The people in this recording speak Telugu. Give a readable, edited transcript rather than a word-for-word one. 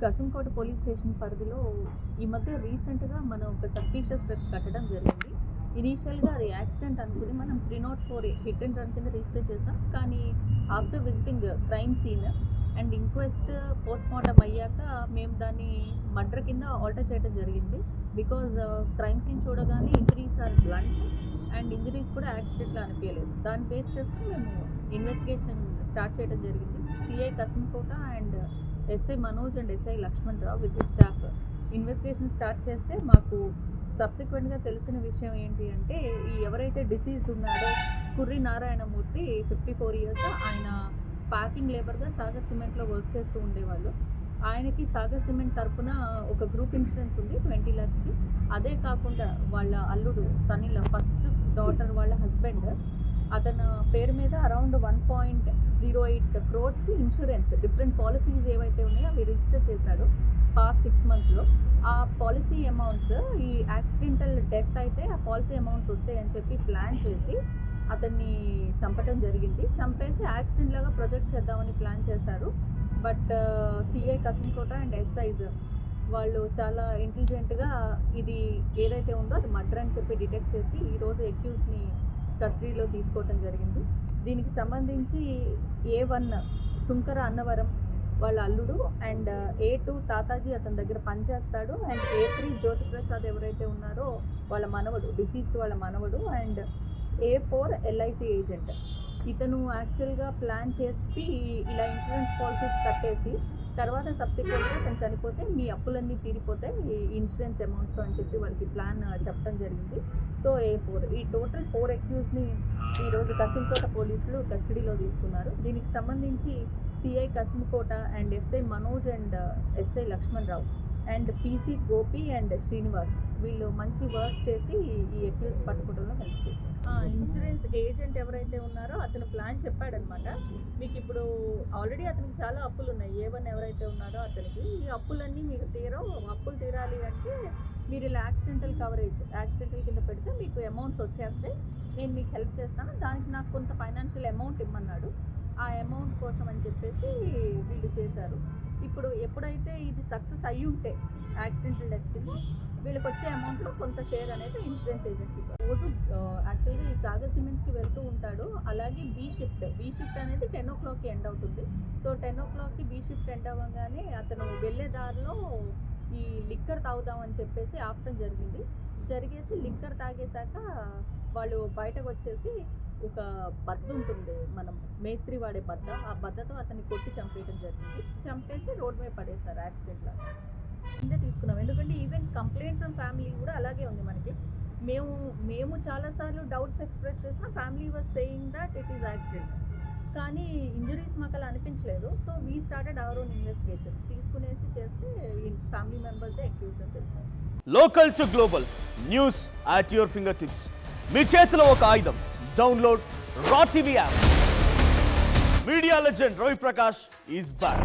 కసింకోట పోలీస్ స్టేషన్ పరిధిలో ఈ మధ్య రీసెంట్గా మనం ఒక సస్పీషియస్ డెత్ కట్టడం జరిగింది. ఇనీషియల్గా అది యాక్సిడెంట్ అనుకుని మనం 304 హిట్ అండ్ రన్ కింద రిజిస్టర్ చేసాం. కానీ after visiting crime scene and inquest postmortem అయ్యాక మేము దాన్ని మర్డర్ కింద ఆల్టర్ చేయడం జరిగింది. బికాజ్ క్రైమ్ సీన్ చూడగానే injuries are blunt and injuries కూడా యాక్సిడెంట్లో అనిపించలేదు. దాన్ని బేస్ చేసుకుని మేము ఇన్వెస్టిగేషన్ స్టార్ట్ చేయడం జరిగింది. CI Kasimkota and SI Manoj and SI Lakshman Rao with staff investigation start చేస్తే మాకు సబ్సిక్వెంట్గా తెలిసిన విషయం ఏంటి అంటే, ఈ ఎవరైతే డిసీజ్డ్ ఉన్నాడో కుర్రి నారాయణమూర్తి 54 ఇయర్స్, ఆయన ప్యాకింగ్ లేబర్గా సాగర్ సిమెంట్లో వర్క్ చేస్తూ ఉండేవాళ్ళు. ఆయనకి సాగర్ సిమెంట్ తరఫున ఒక గ్రూప్ ఇన్సూరెన్స్ ఉంది 20 lakhsకి. అదే కాకుండా వాళ్ళ అల్లుడు తనిల ఫస్ట్ డాటర్ వాళ్ళ హస్బెండ్ అతని పేరు మీద around 1.08 crores insurance different policies ఏవైతే ఉన్నాయో అవి రిజిస్టర్ చేశాడు పాస్ట్ 6 monthsలో. ఆ పాలసీ అమౌంట్స్ ఈ యాక్సిడెంటల్ డెత్ అయితే ఆ పాలసీ అమౌంట్స్ వస్తాయని చెప్పి ప్లాన్ చేసి అతన్ని చంపడం జరిగింది. చంపేసి యాక్సిడెంట్ లాగా ప్రొజెక్ట్ చేద్దామని ప్లాన్ చేశారు. But CI Kasimkota and SIs వాళ్ళు చాలా ఇంటెలిజెంట్గా ఇది ఏదైతే ఉందో అది మర్డర్ అని చెప్పి డిటెక్ట్ చేసి ఈరోజు అక్యూజ్ని కస్టడీలో తీసుకోవటం జరిగింది. దీనికి సంబంధించి A1 సుంకర అన్నవరం వాళ్ళ అల్లుడు అండ్ A2 తాతాజీ అతని దగ్గర పనిచేస్తాడు అండ్ A3 జ్యోతిప్రసాద్ ఎవరైతే ఉన్నారో వాళ్ళ మనవడు, డిసీజ్డ్ వాళ్ళ మనవడు అండ్ A4 LIC ఏజెంట్. ఇతను యాక్చువల్గా ప్లాన్ చేసి ఇలా ఇన్సూరెన్స్ పాలసీస్ కట్టేసి తర్వాత సబ్సిక్వెంట్గా తను చనిపోతే మీ అప్పులన్నీ తీరిపోతాయి ఈ ఇన్సూరెన్స్ అమౌంట్స్తో అని చెప్పి వాళ్ళకి ప్లాన్ చెప్పడం జరిగింది. సో A4 ఈ టోటల్ 4 అక్యూజ్ని ఈరోజు కసింకోట పోలీసులు కస్టడీలో తీసుకున్నారు. దీనికి సంబంధించి CI Kasimkota and SI Manoj and SI Lakshman Rao and PC Gopi and Srinivas వీళ్ళు మంచి వర్క్ చేసి ఈ అక్యూజ్ పట్టుకోవడంలో హెల్ప్ చేశారు. ఇన్సూరెన్స్ ఏజెంట్ ఎవరైతే ఉన్నారో అతను ప్లాన్ చెప్పాడనమాట. మీకు ఇప్పుడు ఆల్రెడీ అతనికి చాలా అప్పులు ఉన్నాయి. A1 ఎవరైతే ఉన్నారో అతనికి ఈ అప్పులన్నీ మీకు అప్పులు తీరాలి అంటే మీరు ఇలా యాక్సిడెంటల్ కవరేజ్ యాక్సిడెంటల్ కింద పెడితే మీకు అమౌంట్స్ వచ్చేస్తే నేను మీకు హెల్ప్ చేస్తాను, దానికి నాకు కొంత ఫైనాన్షియల్ అమౌంట్ ఇమ్మన్నాడు. ఆ అమౌంట్ కోసం అని చెప్పేసి వీళ్ళు చేశారు. ఇప్పుడు ఎప్పుడైతే ఇది సక్సెస్ అయ్యి ఉంటే యాక్సిడెంటల్ డెత్ కింద వీళ్ళకి వచ్చే అమౌంట్లో కొంత షేర్ అనేది ఇన్సూరెన్స్ ఏజెంట్కి రోజు యాక్చువల్గా ఈ సాగర్ సిమెంట్స్కి వెళ్తూ ఉంటాడు. అలాగే బీ షిఫ్ట్ అనేది 10 o'clockకి ఎండ్ అవుతుంది. సో 10 o'clockకి బీ షిఫ్ట్ ఎండ్ అవ్వగానే అతను వెళ్ళే దారిలో ఈ లిక్కర్ తాగుదామని చెప్పేసి ఆపటం జరిగేసి లిక్కర్ తాగేశాక వాళ్ళు బయటకు వచ్చేసి ఒక బద్ద ఉంటుంది, మనం మేస్త్రి వాడే బద్ద, ఆ బద్దతో అతన్ని కొట్టి చంపేయడం జరిగింది. చంపేసి రోడ్ మీద పడేశారు యాక్సిడెంట్ లాగా. కింద తీసుకున్నాం ఎందుకంటే ఈవెన్ కంప్లైంట్ ఫ్రమ్ ఫ్యామిలీ కూడా అలాగే ఉంది మనకి. మేము చాలాసార్లు డౌట్స్ ఎక్స్ప్రెస్ చేసిన family was saying that it is accident, కానీ ఇంజరీస్ మాకు అలా అనిపించలేదు. So we started our own investigation తీసుకునేసి చేస్తే ఫ్యామిలీ మెంబర్స్ అక్యూజ్ అని తెలిసారు. Local to global news at your fingertips. మీ చేతిలో ఒక ఆయుధం. Download R TV app. Media legend Ravi Prakash is back.